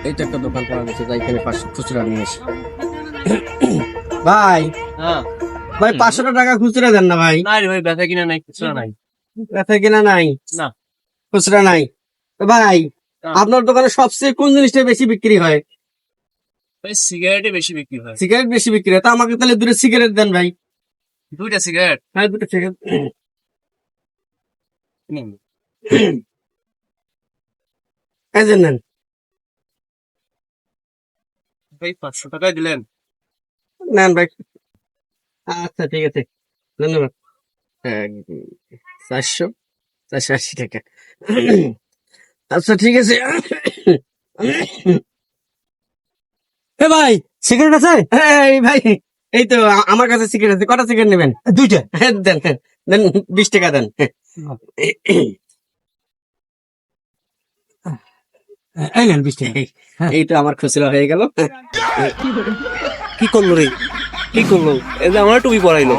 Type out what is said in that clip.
এইটা একটা দোকান পাওয়া গেছে, যাই এখানে 500 খুচরা নিয়ে আসি। ভাই হ্যাঁ ভাই 500 টাকা খুচরা দেন না ভাই। না রে ভাই, ব্যথা কিনা নাই, কিছু নাই। ব্যথা কিনা নাই, না খুচরা নাই। তো ভাই আপনার দোকানে সবচেয়ে কোন জিনিসটা বেশি বিক্রি হয়? ভাই সিগারেটে বেশি বিক্রি হয়। সিগারেট বেশি বিক্রি হয়, তা আমাকে তাহলে দুটো সিগারেট দেন ভাই। 2টা সিগারেট। হ্যাঁ, দুটো সিগারেট। এই যে নেন। ভাই 500 টাকা দিলেন। নেন ভাই। আচ্ছা ঠিক আছে, ধন্যবাদ। 400, 480 টাকা। আচ্ছা ঠিক আছে। এ ভাই, সিগারেট আছে? এই ভাই, এই তো আমার কাছে সিগারেট আছে। কটা সিগারেট নেবেন? 2টা। দেন দেন, 20 টাকা দেন। এই নেন 20 টাকা। এই তো আমার খুচরা হয়ে গেল। কি করলো রে, কি করলো? এই যে আমার টুপি পরাইলো।